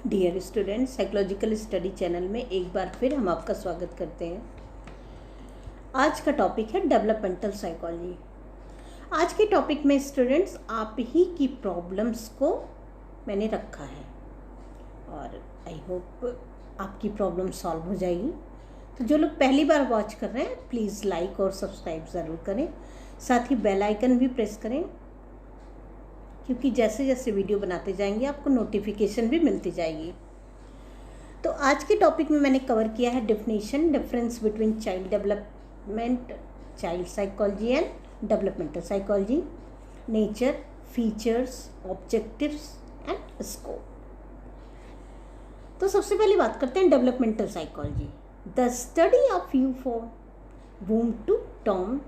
Dear student, psychological study channel में एक बार फिर हम आपका स्वागत करते हैं। आज का टॉपिक है डेवलपमेंटल साइकोलॉजी। आज के टॉपिक में स्टूडेंट्स आप ही की प्रॉब्लम्स को मैंने रखा है और आई होप आपकी प्रॉब्लम सॉल्व हो जाएगी। तो जो लोग पहली बार वॉच कर रहे हैं प्लीज़ लाइक और सब्सक्राइब ज़रूर करें, साथ ही बेल आइकन भी प्रेस करें, क्योंकि जैसे जैसे वीडियो बनाते जाएंगे आपको नोटिफिकेशन भी मिलती जाएगी। तो आज के टॉपिक में मैंने कवर किया है definition, difference between child development, child psychology and developmental psychology, nature, features, objectives and scope. तो सबसे पहले बात करते हैं developmental psychology. The study of you for whom to term,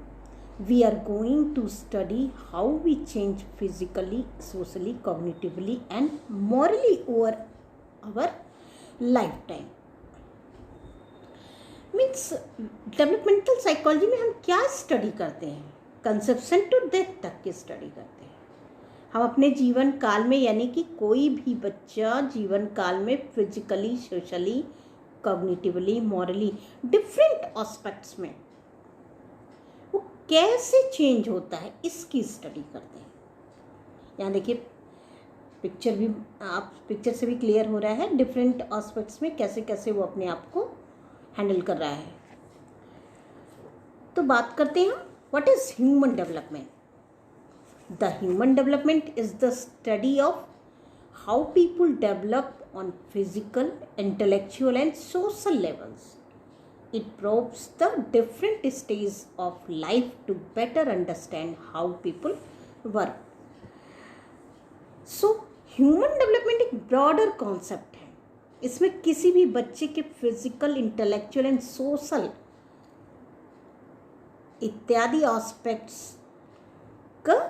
we are going to study how we change physically, socially, cognitively and morally over our lifetime. Means developmental psychology में हम क्या study करते हैं? कंसेप्शन टू डेथ तक की study करते हैं। हम अपने जीवन काल में, यानी कि कोई भी बच्चा जीवन काल में physically, socially, cognitively, morally, different aspects में वो कैसे चेंज होता है इसकी स्टडी करते हैं। यहाँ देखिए पिक्चर भी, आप पिक्चर से भी क्लियर हो रहा है डिफरेंट एस्पेक्ट्स में कैसे कैसे वो अपने आप को हैंडल कर रहा है। तो बात करते हैं what is human development. The human development is the study of how people develop on physical, intellectual and social levels. It probes the different stages of life to better understand how people work. So, human development एक broader concept है। इसमें किसी भी बच्चे के physical, intellectual and social इत्यादि aspects का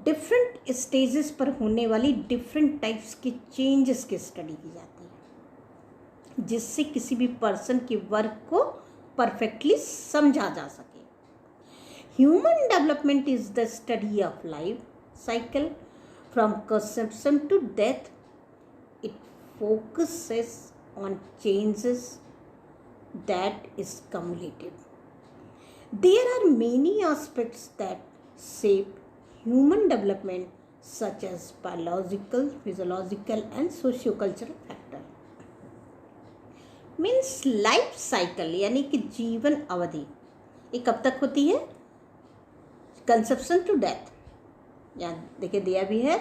different stages पर होने वाली डिफरेंट टाइप्स के चेंजेस की स्टडी की जाती है, जिससे किसी भी पर्सन के वर्क को परफेक्टली समझा जा सके। Human development is the study of life cycle from conception to death. It focuses on changes that is cumulative. There are many aspects that shape human development, such as biological, physiological and socio-cultural factor. Means life cycle, यानी कि जीवन अवधि ये कब तक होती है? Conception to death. यहाँ देखिए दिया भी है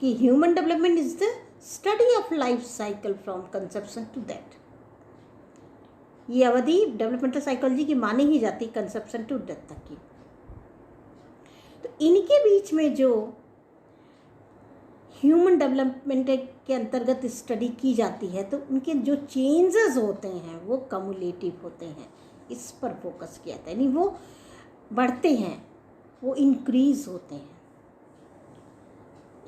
कि human development is the study of life cycle from conception to death. ये अवधि डेवलपमेंटल साइकोलॉजी की मानी ही जाती कंसेप्शन टू डेथ तक की। तो इनके बीच में जो ह्यूमन डेवलपमेंट के अंतर्गत स्टडी की जाती है तो उनके जो चेंजेस होते हैं वो कम्युलेटिव होते हैं, इस पर फोकस किया जाता है। यानी वो बढ़ते हैं, वो इंक्रीज होते हैं,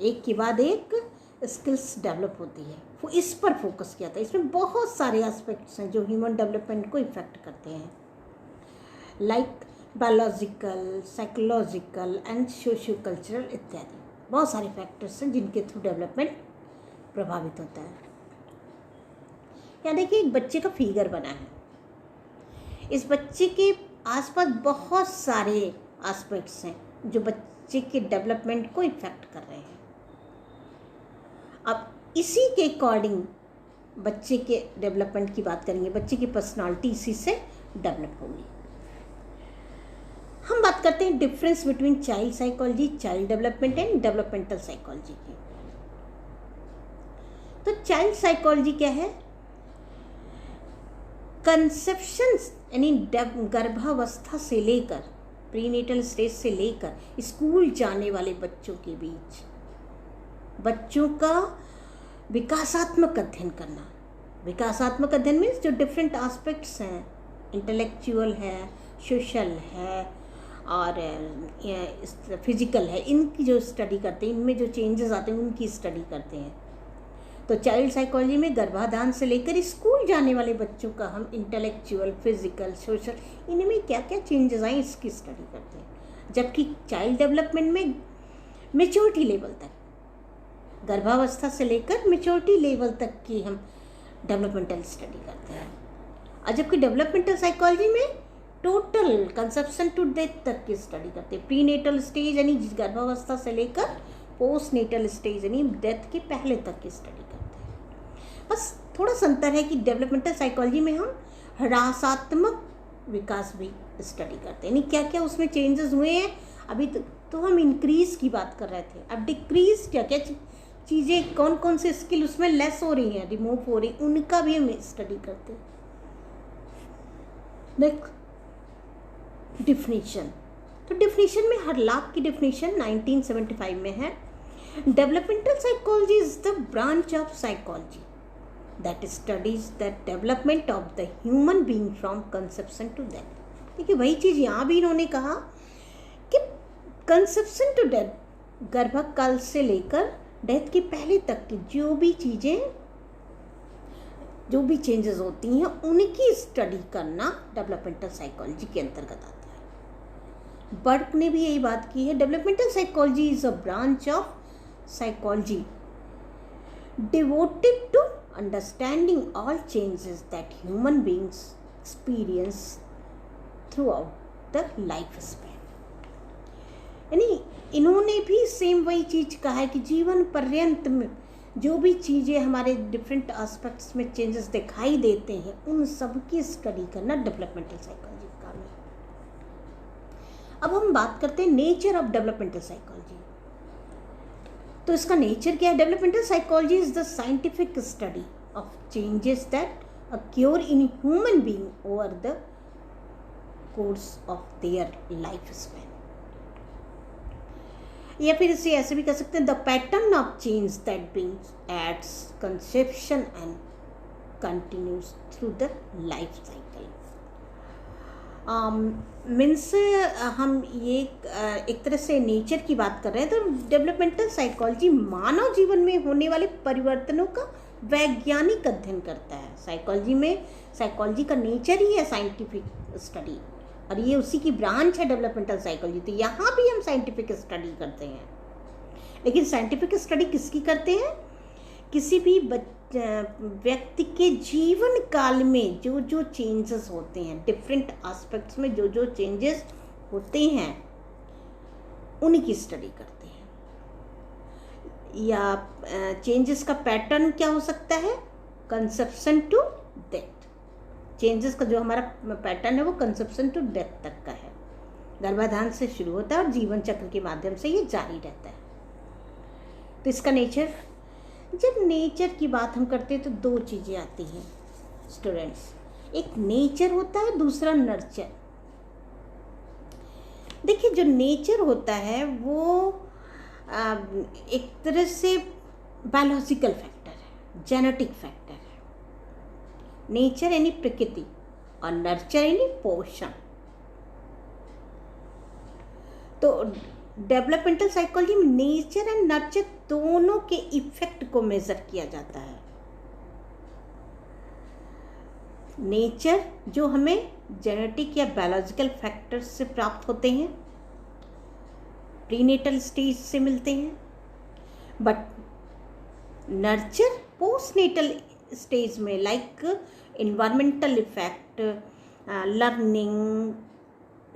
एक के बाद एक स्किल्स डेवलप होती है, वो इस पर फोकस किया जाता है। इसमें बहुत सारे एस्पेक्ट्स हैं जो ह्यूमन डेवलपमेंट को इफेक्ट करते हैं, like biological, psychological and socio cultural इत्यादि। बहुत सारे फैक्टर्स हैं जिनके थ्रू डेवलपमेंट प्रभावित होता है। यहाँ देखिए एक बच्चे का फिगर बना है। इस बच्चे के आसपास बहुत सारे एस्पेक्ट्स हैं जो बच्चे के डेवलपमेंट को इफेक्ट कर रहे हैं। अब इसी के अकॉर्डिंग बच्चे के डेवलपमेंट की बात करेंगे, बच्चे की पर्सनालिटी इसी से डेवलप होगी। हम बात करते हैं difference between child psychology, child development and developmental psychology की। तो चाइल्ड साइकोलॉजी क्या है? कंसेप्शन यानी गर्भावस्था से लेकर, प्रीनेटल स्टेज से लेकर स्कूल जाने वाले बच्चों के बीच बच्चों का विकासात्मक अध्ययन करना। विकासात्मक अध्ययन मीन्स जो डिफरेंट एस्पेक्ट्स हैं, इंटेलेक्चुअल है, सोशल है और फिजिकल है, इनकी जो स्टडी करते हैं, इनमें जो चेंजेस आते हैं उनकी स्टडी करते हैं। तो चाइल्ड साइकोलॉजी में गर्भाधान से लेकर स्कूल जाने वाले बच्चों का हम इंटेलेक्चुअल, फिजिकल, सोशल, इनमें क्या क्या चेंजेस आए इसकी स्टडी करते हैं। जबकि चाइल्ड डेवलपमेंट में मेच्योरिटी लेवल तक गर्भावस्था से लेकर मैच्योरिटी लेवल तक की हम डेवलपमेंटल स्टडी करते हैं। और जबकि डेवलपमेंटल साइकोलॉजी में टोटल कंसेप्शन टू डेथ तक की स्टडी करते हैं। प्रीनेटल स्टेज यानी गर्भावस्था से लेकर पोस्ट नेटल स्टेज यानी डेथ के पहले तक की स्टडी करते हैं। बस थोड़ा सा अंतर है कि डेवलपमेंटल साइकोलॉजी में हम ह्रासात्मक विकास भी स्टडी करते हैं, यानी क्या क्या उसमें चेंजेस हुए हैं। अभी तो हम इंक्रीज की बात कर रहे थे, अब डिक्रीज क्या क्या चीज़ें, कौन कौन से स्किल उसमें लेस हो रही हैं, रिमूव हो रही, उनका भी हम स्टडी करते हैं। नेक्स्ट डिफिनीशन, तो डिफिनीशन में हरलाक की डिफिनीशन 1975 में है। Developmental psychology is the branch of psychology that studies the development of the human being from conception to death। देखिए वही चीज़ यहाँ भी इन्होंने कहा कि कंसेप्शन टू डेथ, गर्भकाल से लेकर डेथ के पहले तक की जो भी चीज़ें, जो भी चेंजेस होती हैं, उनकी स्टडी करना डेवलपमेंटल साइकोलॉजी के अंतर्गत आता है। बर्क ने भी यही बात की है, developmental psychology is a branch of psychology devoted to understanding all changes that human beings experience throughout the life span। यानी इन्होंने भी सेम वही चीज़ कहा है कि जीवन पर्यंत में जो भी चीज़ें हमारे डिफरेंट एस्पेक्ट्स में चेंजेस दिखाई देते हैं, उन सब की स्टडी करना डेवलपमेंटल साइकोलॉजी का काम है। अब हम बात करते हैं नेचर ऑफ डेवलपमेंटल साइकोलॉजी। तो इसका नेचर क्या है? Developmental psychology is the scientific study of changes that occur in human being over the course of their life span. या फिर इसे ऐसे भी कह सकते हैं, the pattern of change that brings at conception and continues through the life cycle. Means हम ये एक तरह से नेचर की बात कर रहे हैं, तो डेवलपमेंटल साइकोलॉजी मानव जीवन में होने वाले परिवर्तनों का वैज्ञानिक अध्ययन करता है। साइकोलॉजी में साइकोलॉजी का नेचर ही है साइंटिफिक स्टडी, और ये उसी की ब्रांच है डेवलपमेंटल साइकोलॉजी। तो यहाँ भी हम साइंटिफिक स्टडी करते हैं, लेकिन साइंटिफिक स्टडी किसकी करते हैं? किसी भी व्यक्ति के जीवन काल में जो जो चेंजेस होते हैं, डिफरेंट एस्पेक्ट्स में जो जो चेंजेस होते हैं, उनकी स्टडी करते हैं। या चेंजेस का पैटर्न क्या हो सकता है? Conception to death. चेंजेस का जो हमारा पैटर्न है वो कंसेप्शन टू डेथ तक का है, गर्भाधान से शुरू होता है और जीवन चक्र के माध्यम से ये जारी रहता है। तो इसका नेचर, जब नेचर की बात हम करते हैं तो दो चीज़ें आती हैं स्टूडेंट्स, एक नेचर होता है, दूसरा नर्चर। देखिए जो नेचर होता है वो एक तरह से बायोलॉजिकल फैक्टर है, जेनेटिक फैक्टर है। नेचर यानी प्रकृति और नर्चर यानी पोषण। तो डेवलपमेंटल साइकोलॉजी में नेचर एंड नर्चर दोनों के इफेक्ट को मेजर किया जाता है। नेचर जो हमें जेनेटिक या बायोलॉजिकल फैक्टर्स से प्राप्त होते हैं, प्रीनेटल स्टेज से मिलते हैं, बट नर्चर पोस्टनेटल स्टेज में, like environmental effect, learning,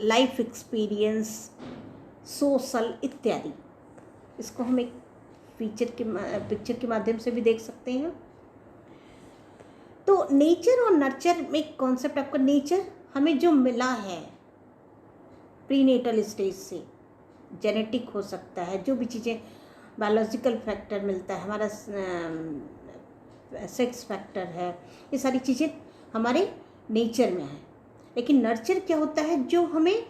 life experience, social इत्यादि। इसको हम एक पिक्चर के माध्यम से भी देख सकते हैं। तो नेचर और नर्चर में एक कॉन्सेप्ट आपका, नेचर हमें जो मिला है प्रीनेटल स्टेज से, जेनेटिक हो सकता है, जो भी चीज़ें बायोलॉजिकल फैक्टर मिलता है, हमारा सेक्स फैक्टर है, ये सारी चीज़ें हमारे नेचर में है। लेकिन नर्चर क्या होता है? जो हमें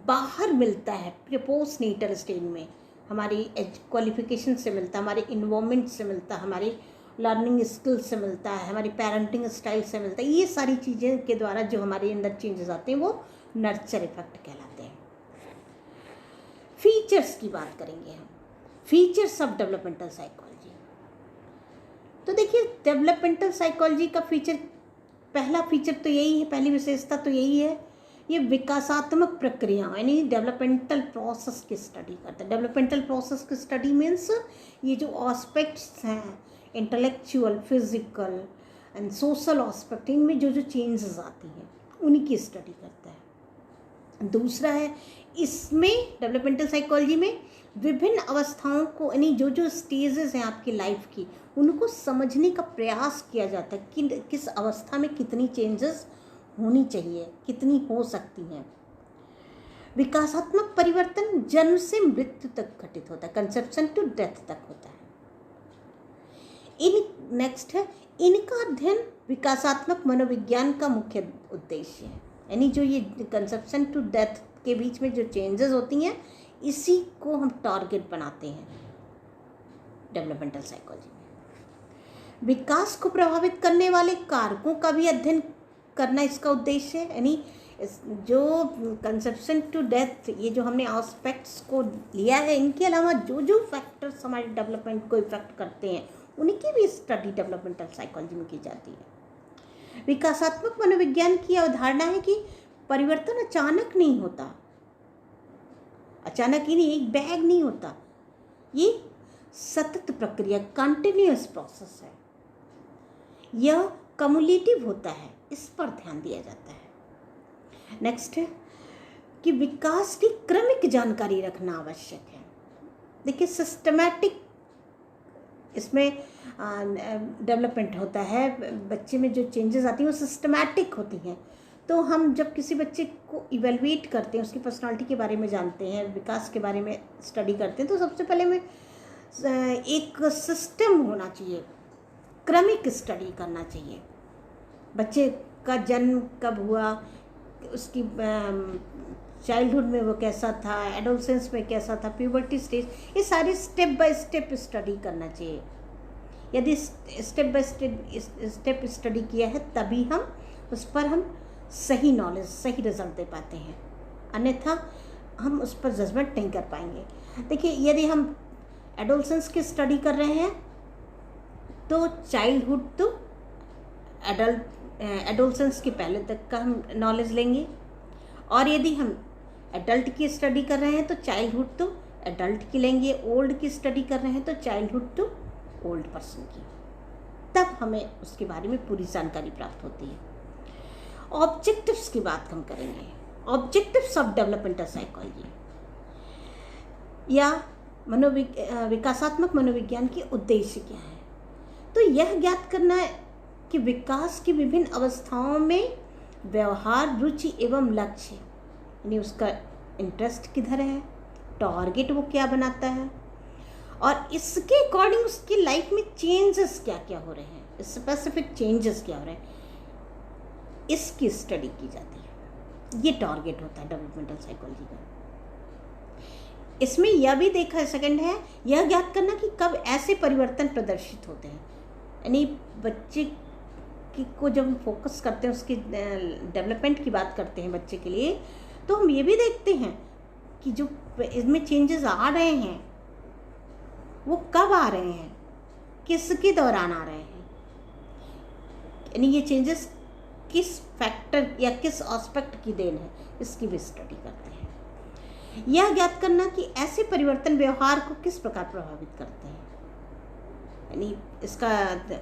बाहर मिलता है पोस्ट नेटल स्टेज में, हमारी क्वालिफिकेशन से मिलता है, हमारे इन्वायरमेंट से मिलता है, हमारी लर्निंग स्किल से मिलता है, हमारी पेरेंटिंग स्टाइल से मिलता है। ये सारी चीज़ें के द्वारा जो हमारे अंदर चेंजेस आते हैं वो नर्चर इफेक्ट कहलाते हैं। फीचर्स की बात करेंगे हम, फीचर्स ऑफ डेवलपमेंटल साइकोलॉजी। तो देखिए डेवलपमेंटल साइकोलॉजी का फीचर, पहला फीचर तो यही है, पहली विशेषता तो यही है ये विकासात्मक प्रक्रिया यानी डेवलपमेंटल प्रोसेस की स्टडी करता है। डेवलपमेंटल प्रोसेस की स्टडी मीन्स ये जो एस्पेक्ट्स हैं intellectual, physical and social aspect, इनमें जो जो चेंजेस आती हैं उन्हीं की स्टडी करता है। दूसरा है इसमें डेवलपमेंटल साइकोलॉजी में विभिन्न अवस्थाओं को यानी जो जो स्टेजेस हैं आपकी लाइफ की उनको समझने का प्रयास किया जाता है कि किस अवस्था में कितनी चेंजेस होनी चाहिए, कितनी हो सकती हैं। विकासात्मक परिवर्तन जन्म से मृत्यु तक घटित होता है, कंसेप्शन टू डेथ तक होता है। नेक्स्ट है इनका अध्ययन विकासात्मक मनोविज्ञान का मुख्य उद्देश्य है। यानी जो ये कंसेप्शन टू डेथ के बीच में जो चेंजेस होती हैं इसी को हम टारगेट बनाते हैं डेवलपमेंटल साइकोलॉजी में। विकास को प्रभावित करने वाले कारकों का भी अध्ययन करना इसका उद्देश्य है। यानी जो कंसेप्शन टू डेथ ये जो हमने एस्पेक्ट्स को लिया है, इनके अलावा जो जो फैक्टर्स हमारे डेवलपमेंट को इफेक्ट करते हैं उनकी भी स्टडी डेवलपमेंटल साइकोलॉजी में की जाती है। विकासात्मक मनोविज्ञान की अवधारणा है कि परिवर्तन अचानक नहीं होता, अचानक ही नहीं, एक बैग नहीं होता, ये सतत प्रक्रिया कंटिन्यूअस प्रोसेस है, यह कम्युलेटिव होता है, इस पर ध्यान दिया जाता है। नेक्स्ट है कि विकास की क्रमिक जानकारी रखना आवश्यक है। देखिए सिस्टमैटिक इसमें डेवलपमेंट होता है, बच्चे में जो चेंजेस आती हैं वो सिस्टमैटिक होती हैं। तो हम जब किसी बच्चे को इवेलुएट करते हैं, उसकी पर्सनालिटी के बारे में जानते हैं, विकास के बारे में स्टडी करते हैं, तो सबसे पहले में एक सिस्टम होना चाहिए, क्रमिक स्टडी करना चाहिए। बच्चे का जन्म कब हुआ, उसकी चाइल्डहुड में वो कैसा था, एडोलसेंस में कैसा था, प्यूबर्टी स्टेज, ये सारी स्टेप बाय स्टेप स्टडी करना चाहिए। यदि स्टेप बाय स्टेप स्टडी किया है तभी हम उस पर हम सही नॉलेज, सही रिजल्ट दे पाते हैं, अन्यथा हम उस पर जजमेंट नहीं कर पाएंगे। देखिए यदि हम एडोलसेंस की स्टडी कर रहे हैं तो चाइल्डहुड तो एडोलसेंस के पहले तक का हम नॉलेज लेंगे, और यदि हम एडल्ट की स्टडी कर रहे हैं तो चाइल्डहुड तो एडल्ट की लेंगे, ओल्ड की स्टडी कर रहे हैं तो चाइल्डहुड तो ओल्ड पर्सन की, तब हमें उसके बारे में पूरी जानकारी प्राप्त होती है। ऑब्जेक्टिव्स की बात हम करेंगे, ऑब्जेक्टिव्स ऑफ डेवलपमेंटल साइकोलॉजी या विकासात्मक मनोविज्ञान के उद्देश्य क्या है। तो यह ज्ञात करना है कि विकास की विभिन्न अवस्थाओं में व्यवहार, रुचि एवं लक्ष्य, यानी उसका इंटरेस्ट किधर है, टारगेट वो क्या बनाता है, और इसके अकॉर्डिंग उसकी लाइफ में चेंजेस क्या क्या हो रहे हैं, स्पेसिफिक चेंजेस क्या हो रहे हैं, इसकी स्टडी की जाती है। ये टारगेट होता है डेवलपमेंटल साइकोलॉजी का। इसमें यह भी देखा, सेकंड है यह ज्ञात करना कि कब ऐसे परिवर्तन प्रदर्शित होते हैं। यानी बच्चे को जब हम फोकस करते हैं, उसके डेवलपमेंट की बात करते हैं बच्चे के लिए, तो हम ये भी देखते हैं कि जो इसमें चेंजेस आ रहे हैं वो कब आ रहे हैं, किसके दौरान आ रहे हैं, यानी ये चेंजेस किस फैक्टर या किस एस्पेक्ट की देन है, इसकी भी स्टडी करते हैं। यह ज्ञात करना कि ऐसे परिवर्तन व्यवहार को किस प्रकार प्रभावित करते हैं, यानी इसका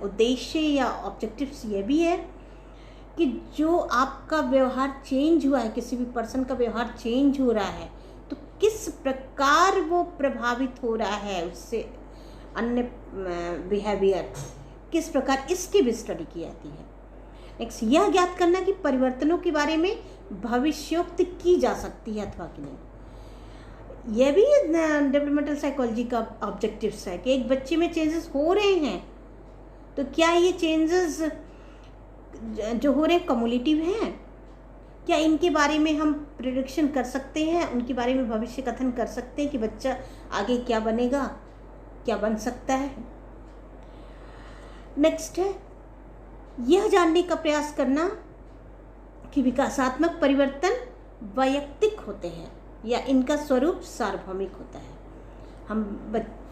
उद्देश्य या ऑब्जेक्टिव्स ये भी है कि जो आपका व्यवहार चेंज हुआ है, किसी भी पर्सन का व्यवहार चेंज हो रहा है, तो किस प्रकार वो प्रभावित हो रहा है उससे, अन्य बिहेवियर किस प्रकार, इसकी भी स्टडी की जाती है। नेक्स्ट यह ज्ञात करना कि परिवर्तनों के बारे में भविष्योक्ति की जा सकती है अथवा कि नहीं। यह भी डेवलपमेंटल साइकोलॉजी का ऑब्जेक्टिव्स है कि एक बच्चे में चेंजेस हो रहे हैं, तो क्या ये चेंजेस जो हो रहे हैं कम्युलेटिव हैं, क्या इनके बारे में हम प्रेडिक्शन कर सकते हैं, उनके बारे में भविष्य कथन कर सकते हैं कि बच्चा आगे क्या बनेगा, क्या बन सकता है। नेक्स्ट है यह जानने का प्रयास करना कि विकासात्मक परिवर्तन वैयक्तिक होते हैं या इनका स्वरूप सार्वभौमिक होता है। हम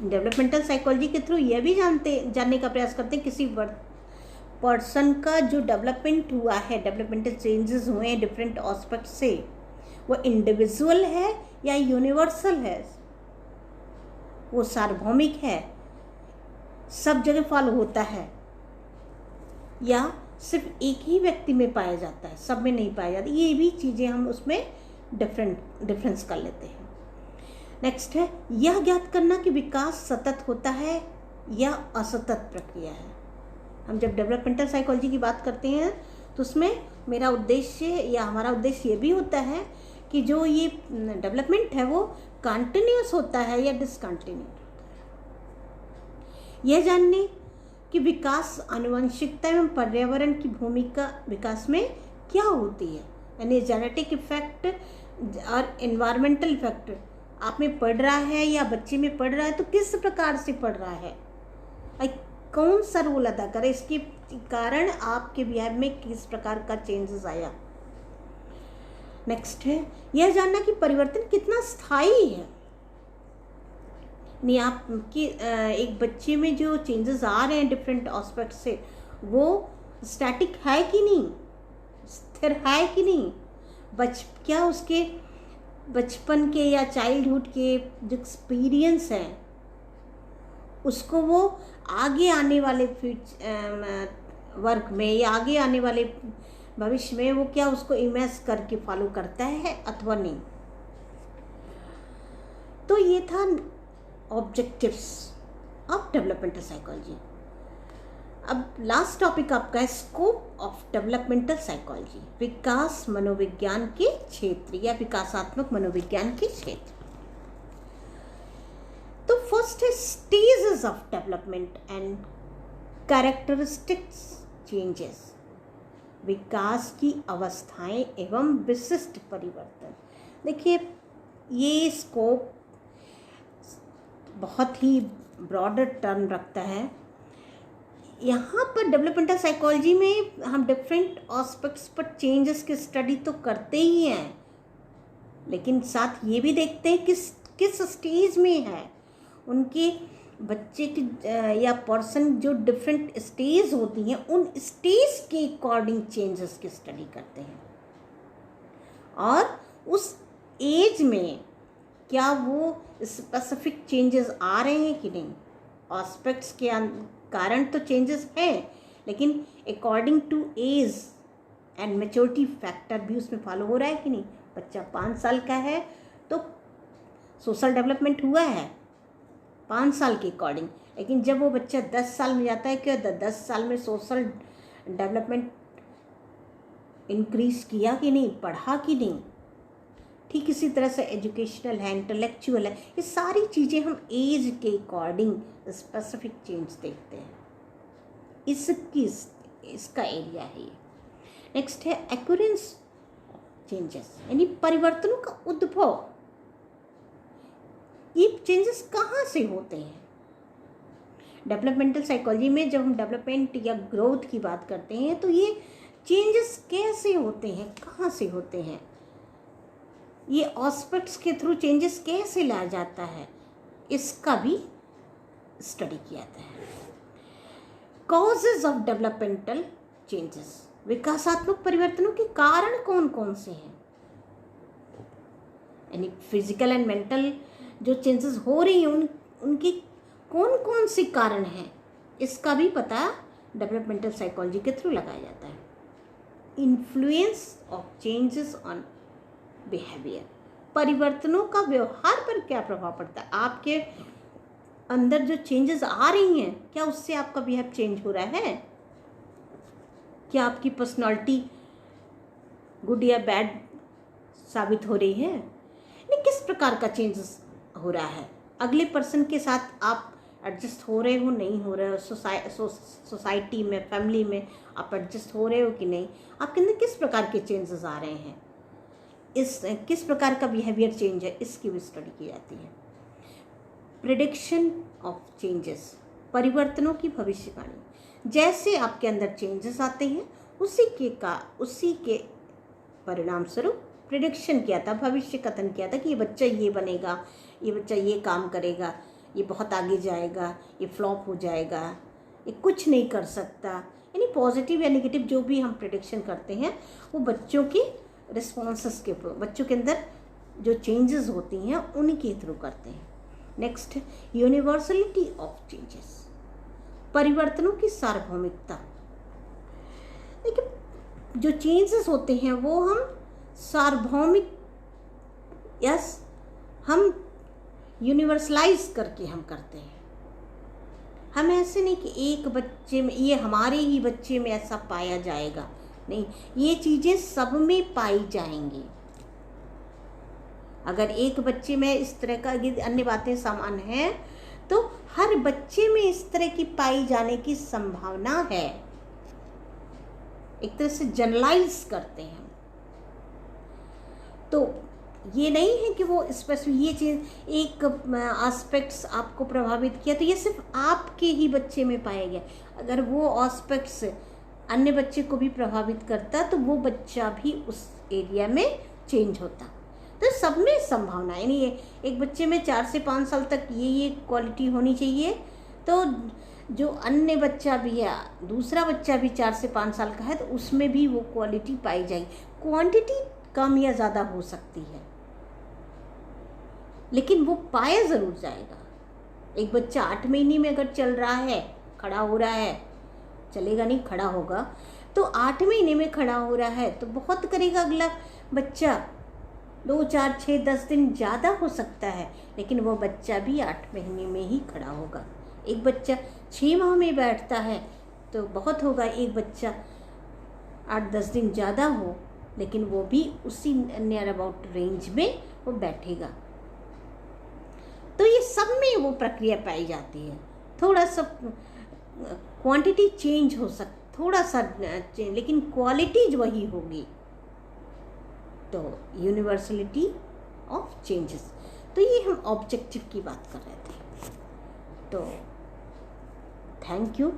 डेवलपमेंटल साइकोलॉजी के थ्रू यह भी जानने का प्रयास करते हैं किसी पर्सन का जो डेवलपमेंट हुआ है, डेवलपमेंटल चेंजेस हुए हैं डिफरेंट एस्पेक्ट से, वो इंडिविजुअल है या यूनिवर्सल है, वो सार्वभौमिक है, सब जगह फॉलो होता है, या सिर्फ एक ही व्यक्ति में पाया जाता है, सब में नहीं पाया जाता। ये भी चीज़ें हम उसमें डिफरेंस कर लेते हैं। नेक्स्ट है यह ज्ञात करना कि विकास सतत होता है या असतत प्रक्रिया है। हम जब डेवलपमेंटल साइकोलॉजी की बात करते हैं तो उसमें मेरा उद्देश्य या हमारा उद्देश्य ये भी होता है कि जो ये डेवलपमेंट है वो कंटिन्यूअस होता है या डिसकंटिन्यूअस होता है। यह जानने कि विकास आनुवंशिकता एवं पर्यावरण की भूमिका विकास में क्या होती है, यानी जेनेटिक इफेक्ट और एनवायरमेंटल इफेक्ट आप में पड़ रहा है या बच्चे में पड़ रहा है तो किस प्रकार से पड़ रहा है, कौन सा रोल अदा करे, इसके कारण आपके बिहेव में किस प्रकार का चेंजेस आया। नेक्स्ट है यह जानना कि परिवर्तन कितना स्थायी है, नहीं आपके एक बच्चे में जो चेंजेस आ रहे हैं डिफरेंट एस्पेक्ट से वो स्टैटिक है कि नहीं, स्थिर है कि नहीं, क्या उसके बचपन के या चाइल्डहुड के जो एक्सपीरियंस हैं उसको वो आगे आने वाले वर्क में या आगे आने वाले भविष्य में वो क्या उसको इमेज करके फॉलो करता है अथवा नहीं। तो ये था ऑब्जेक्टिव्स ऑफ डेवलपमेंटल साइकोलॉजी। अब लास्ट टॉपिक आपका है स्कोप ऑफ डेवलपमेंटल साइकोलॉजी, विकास मनोविज्ञान के क्षेत्र या विकासात्मक मनोविज्ञान के क्षेत्र। तो फर्स्ट है stages of development and characteristics changes, विकास की अवस्थाएं एवं विशिष्ट परिवर्तन। देखिए ये स्कोप बहुत ही ब्रॉडर टर्म रखता है। यहाँ पर डेवलपमेंटल साइकोलॉजी में हम डिफरेंट एस्पेक्ट्स पर चेंजेस की स्टडी तो करते ही हैं, लेकिन साथ ये भी देखते हैं किस स्टेज में है उनके बच्चे की या पर्सन, जो डिफरेंट स्टेज होती हैं उन स्टेज के अकॉर्डिंग चेंजेस की स्टडी करते हैं, और उस एज में क्या वो स्पेसिफिक चेंजेस आ रहे हैं कि नहीं। एस्पेक्ट्स के कारण तो चेंजेस हैं, लेकिन according to age and maturity factor भी उसमें फॉलो हो रहा है कि नहीं। बच्चा 5 साल का है तो सोशल डेवलपमेंट हुआ है 5 साल के अकॉर्डिंग, लेकिन जब वो बच्चा 10 साल में जाता है क्या 10 साल में सोशल डेवलपमेंट इंक्रीज किया कि नहीं, पढ़ा कि नहीं। ठीक इसी तरह से एजुकेशनल है, इंटेलेक्चुअल है, ये सारी चीज़ें हम एज के अकॉर्डिंग स्पेसिफिक चेंज देखते हैं। इसका एरिया है ये। नेक्स्ट है एक्यूरेंस चेंजेस, यानी परिवर्तनों का उद्भव। ये चेंजेस कहाँ से होते हैं। डेवलपमेंटल साइकोलॉजी में जब हम डेवलपमेंट या ग्रोथ की बात करते हैं तो ये चेंजेस कैसे होते हैं, कहाँ से होते हैं, ये एस्पेक्ट्स के थ्रू चेंजेस कैसे लाया जाता है, इसका भी स्टडी किया जाता है। कॉजेज ऑफ डेवलपमेंटल चेंजेस, विकासात्मक परिवर्तनों के कारण कौन कौन से हैं, यानी फिजिकल एंड मेंटल जो चेंजेस हो रही हैं उनके कौन कौन से कारण हैं, इसका भी पता डेवलपमेंटल साइकोलॉजी के थ्रू लगाया जाता है। Influence of changes on behaviour, परिवर्तनों का व्यवहार पर क्या प्रभाव पड़ता है। आपके अंदर जो चेंजेस आ रही हैं क्या उससे आपका बिहेव चेंज हो रहा है, क्या आपकी पर्सनालिटी गुड या बैड साबित हो रही है, नहीं किस प्रकार का चेंजेस हो रहा है। अगले पर्सन के साथ आप एडजस्ट हो रहे हो नहीं हो रहे हो, सोसाइटी में फैमिली में आप एडजस्ट हो रहे हो कि नहीं, आपके अंदर किस प्रकार के चेंजेस आ रहे हैं, किस प्रकार का बिहेवियर चेंज है, इसकी भी स्टडी की जाती है। प्रेडिक्शन ऑफ चेंजेस, परिवर्तनों की भविष्यवाणी, जैसे आपके अंदर चेंजेस आते हैं उसी के परिणाम स्वरूप प्रेडिक्शन किया था, भविष्य कथन किया था कि ये बच्चा ये बनेगा, ये बच्चा ये काम करेगा, ये बहुत आगे जाएगा, ये फ्लॉप हो जाएगा, ये कुछ नहीं कर सकता, यानी पॉजिटिव या नेगेटिव जो भी हम प्रेडिक्शन करते हैं वो बच्चों के रिस्पॉन्सेस के ऊपर, बच्चों के अंदर जो चेंजेस होती हैं उनके थ्रू करते हैं। नेक्स्ट, यूनिवर्सलिटी ऑफ चेंजेस, परिवर्तनों की सार्वभौमिकता। देखिए जो चेंजेस होते हैं वो हम सार्वभौमिक, यस, हम यूनिवर्सलाइज करके हम करते हैं। हम ऐसे नहीं कि एक बच्चे में, ये हमारे ही बच्चे में ऐसा पाया जाएगा, नहीं, ये चीज़ें सब में पाई जाएंगी। अगर एक बच्चे में इस तरह का अन्य बातें समान हैं तो हर बच्चे में इस तरह की पाई जाने की संभावना है। एक तरह से जनरलाइज करते हैं। तो ये नहीं है कि वो स्पेसिफिक ये चीज़ एक एस्पेक्ट्स आपको प्रभावित किया तो ये सिर्फ आपके ही बच्चे में पाया गया। अगर वो एस्पेक्ट्स अन्य बच्चे को भी प्रभावित करता तो वो बच्चा भी उस एरिया में चेंज होता। तो सब में संभावना, यानी एक बच्चे में 4 से 5 साल तक ये क्वालिटी होनी चाहिए, तो जो अन्य बच्चा भी है, दूसरा बच्चा भी 4 से 5 साल का है तो उसमें भी वो क्वालिटी पाई जाएगी। क्वांटिटी कम या ज़्यादा हो सकती है लेकिन वो पाया ज़रूर जाएगा। एक बच्चा 8 महीने में अगर चल रहा है, खड़ा हो रहा है, चलेगा नहीं, खड़ा होगा, तो 8 महीने में खड़ा हो रहा है तो बहुत करेगा अगला बच्चा। 2, 4, 6, 10 दिन ज़्यादा हो सकता है लेकिन वो बच्चा भी 8 महीने में ही खड़ा होगा। एक बच्चा 6 माह में बैठता है तो बहुत होगा, एक बच्चा 8-10 दिन ज़्यादा हो लेकिन वो भी उसी नियर अबाउट रेंज में वो बैठेगा। तो ये सब में वो प्रक्रिया पाई जाती है। थोड़ा सा क्वांटिटी चेंज हो थोड़ा सा चेंज, लेकिन क्वालिटी वही होगी। तो यूनिवर्सलिटी ऑफ चेंजेस, तो ये हम ऑब्जेक्टिव की बात कर रहे थे। तो थैंक यू।